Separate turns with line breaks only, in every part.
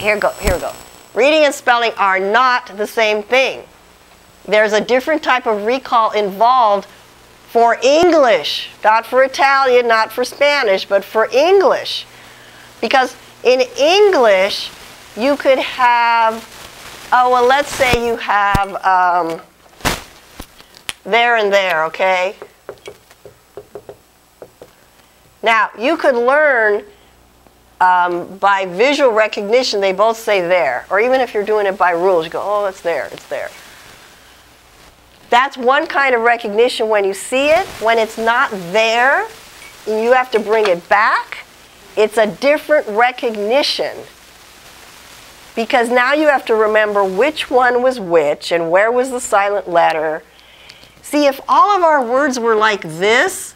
here we go. Reading and spelling are not the same thing. There's a different type of recall involved for English, not for Italian, not for Spanish, but for English. Because in English, you could have, oh, well, let's say you have there and there, okay? Now, you could learn by visual recognition, they both say there. Or even if you're doing it by rules, you go, oh, it's there, it's there. That's one kind of recognition when you see it. When it's not there, and you have to bring it back, it's a different recognition. Because now you have to remember which one was which and where was the silent letter. See, if all of our words were like this,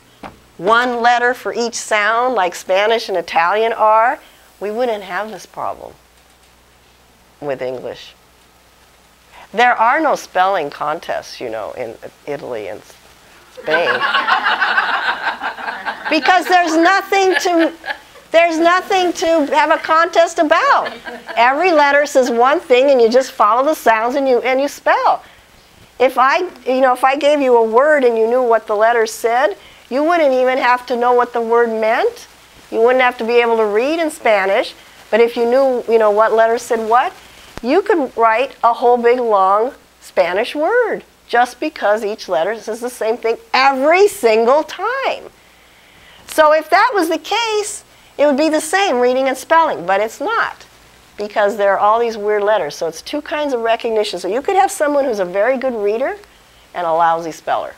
one letter for each sound, like Spanish and Italian are, we wouldn't have this problem with English. There are no spelling contests, you know, in Italy and Spain. Because there's nothing to have a contest about. Every letter says one thing and you just follow the sounds and you spell. If I gave you a word and you knew what the letter said, you wouldn't even have to know what the word meant. You wouldn't have to be able to read in Spanish. But if you knew, what letter said what, you could write a whole big long Spanish word just because each letter says the same thing every single time. So if that was the case, it would be the same reading and spelling, but it's not because there are all these weird letters. So it's two kinds of recognition. So you could have someone who's a very good reader and a lousy speller.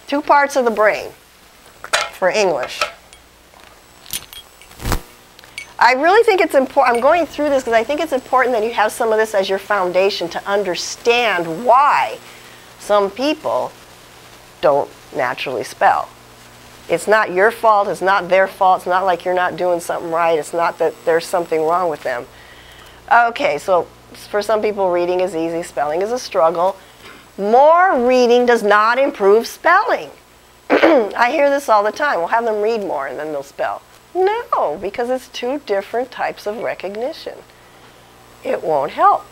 Two parts of the brain for English. I really think it's important, I'm going through this because I think it's important that you have some of this as your foundation to understand why some people don't naturally spell. It's not your fault, it's not their fault, it's not like you're not doing something right, it's not that there's something wrong with them. Okay, so for some people reading is easy, spelling is a struggle. More reading does not improve spelling. I hear this all the time. We'll have them read more and then they'll spell. No, because it's two different types of recognition. It won't help.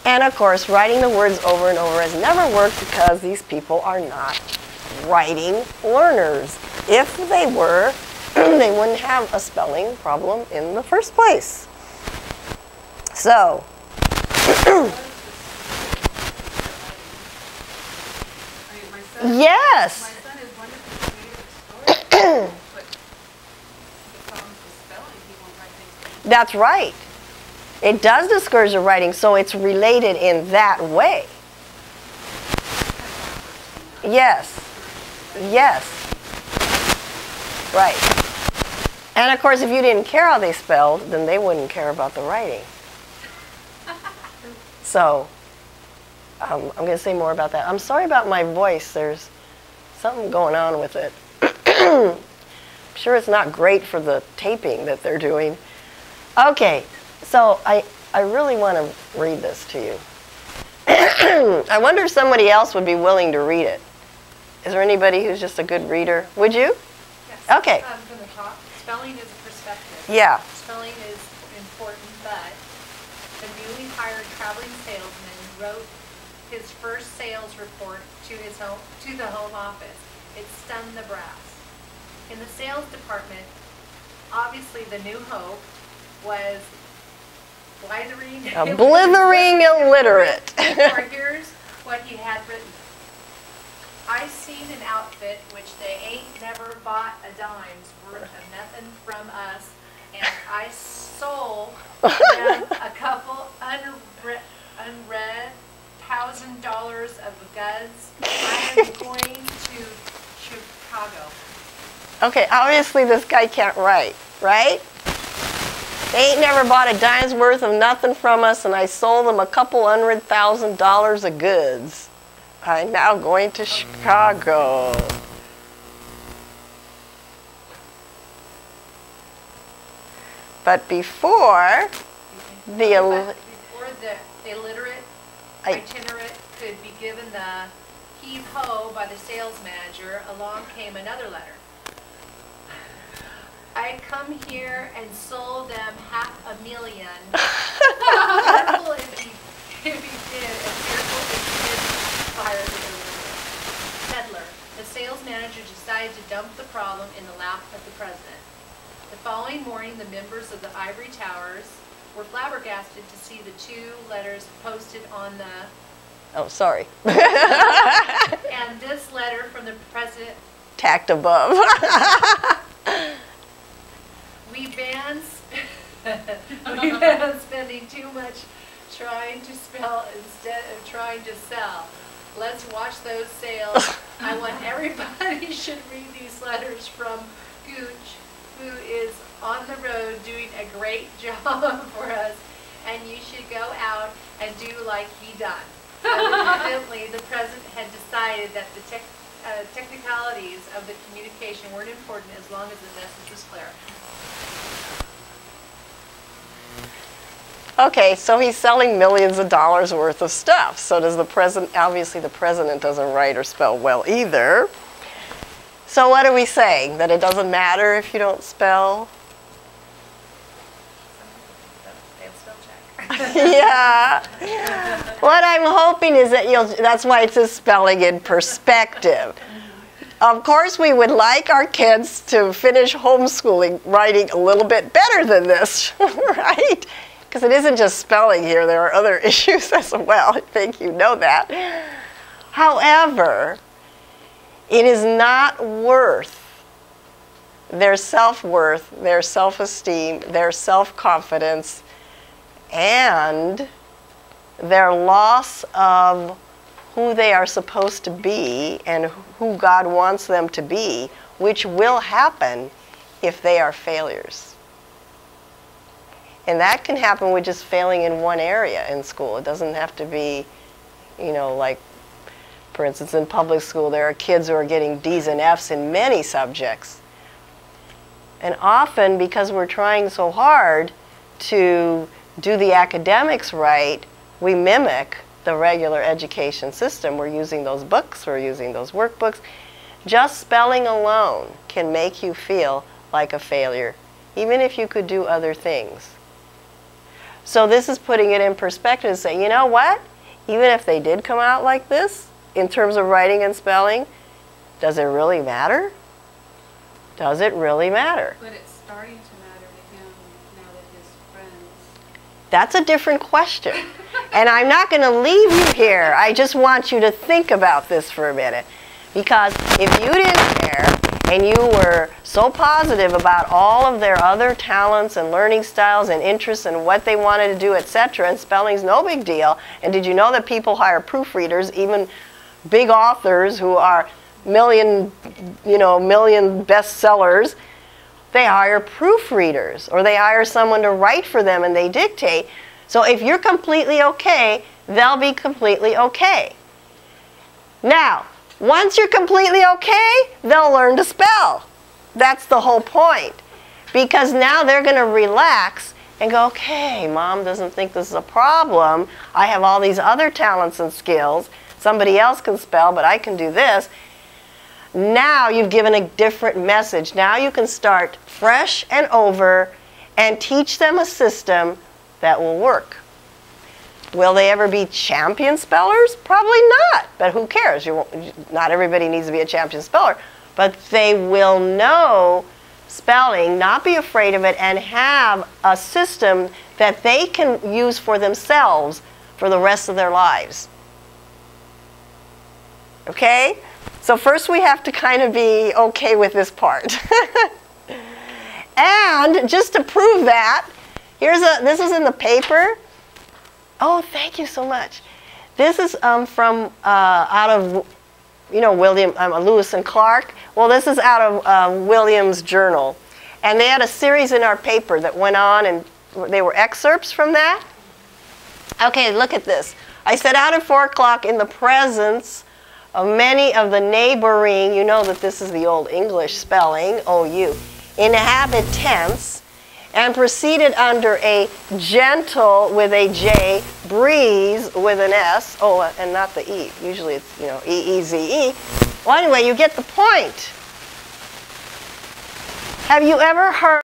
And of course, writing the words over and over has never worked because these people are not writing learners. If they were, they wouldn't have a spelling problem in the first place. So, yes.
My son is wonderful creative story, but the problem with spelling, he won't write things.
That's right. It does discourage the writing, so it's related in that way. Yes. Yes. Right. And of course, if you didn't care how they spelled, then they wouldn't care about the writing. So, I'm going to say more about that. I'm sorry about my voice. There's something going on with it. I'm sure it's not great for the taping that they're doing. Okay, so I really want to read this to you. I wonder if somebody else would be willing to read it. Is there anybody who's just a good reader? Would you?
Yes.
Okay.
From the top, spelling is a perspective.
Yeah.
Spelling is important, but the newly hired traveling salesman wrote his first sales report to the home office. It stunned the brass. In the sales department, obviously the new hope was blithering illiterate. Or here's what he had written. I seen an outfit which they ain't never bought a dime's worth of nothing from us, and I sold them a couple unread $1,000 of goods. I am going to Chicago.
Okay, obviously this guy can't write, right? They ain't never bought a dime's worth of nothing from us, and I sold them a couple $100,000 of goods. I'm now going to Chicago. But before the illiterate itinerant
could be given the heave-ho by the sales manager, along came another letter. I come here and sold them $500,000. Careful if he did, and fearful if he didn't fire the peddler. The sales manager decided to dump the problem in the lap of the president. The following morning, the members of the Ivory Towers were flabbergasted to see the 2 letters posted on the...
Oh, sorry.
And this letter from the president...
Tacked above.
We ban spending too much trying to spell instead of trying to sell. Let's watch those sales. I want everybody should read these letters from Gooch, who is on the road doing a great job for us, and you should go out and do like he done. Evidently, the president had decided that the technicalities of the communication weren't important as long as the message was clear.
Okay, so he's selling millions of dollars worth of stuff. So does the president, obviously the president doesn't write or spell well either. So what are we saying? That it doesn't matter if you don't spell? Yeah. What I'm hoping is that that's why it's a spelling in perspective. Of course, we would like our kids to finish homeschooling writing a little bit better than this, right? Because it isn't just spelling here, there are other issues as well. I think you know that. However, it is not worth their self-worth, their self-esteem, their self-confidence, and their loss of who they are supposed to be and who God wants them to be, which will happen if they are failures. And that can happen with just failing in one area in school. It doesn't have to be, you know, like, for instance, in public school, there are kids who are getting D's and F's in many subjects. And often, because we're trying so hard to do the academics right, we mimic the regular education system. We're using those books, we're using those workbooks. Just spelling alone can make you feel like a failure, even if you could do other things. So this is putting it in perspective and saying, you know what? Even if they did come out like this, in terms of writing and spelling, does it really matter? Does it really matter?
But it's starting to matter to him now that his friends...
That's a different question. And I'm not going to leave you here. I just want you to think about this for a minute. Because if you didn't care and you were so positive about all of their other talents and learning styles and interests and what they wanted to do, etc., and spelling's no big deal, and did you know that people hire proofreaders, even big authors who are million bestsellers, they hire proofreaders, or they hire someone to write for them and they dictate. So if you're completely okay, they'll be completely okay. Now, once you're completely okay, they'll learn to spell. That's the whole point. Because now they're going to relax and go, okay, Mom doesn't think this is a problem. I have all these other talents and skills. Somebody else can spell, but I can do this. Now you've given a different message. Now you can start fresh and over and teach them a system that will work. Will they ever be champion spellers? Probably not, but who cares? Not everybody needs to be a champion speller, but they will know spelling, not be afraid of it, and have a system that they can use for themselves for the rest of their lives. Okay? So first we have to kind of be okay with this part. And just to prove that, this is in the paper. Oh, thank you so much. This is from out of, Lewis and Clark. Well, this is out of Williams' journal. And they had a series in our paper that went on, and they were excerpts from that. Okay, look at this. I set out at 4 o'clock in the presence of many of the neighboring, you know that this is the old English spelling, OU, inhabitants, and proceeded under a gentle with a J, breeze with an S, and not the E. Usually it's, E-E-Z-E. Well, anyway, you get the point. Have you ever heard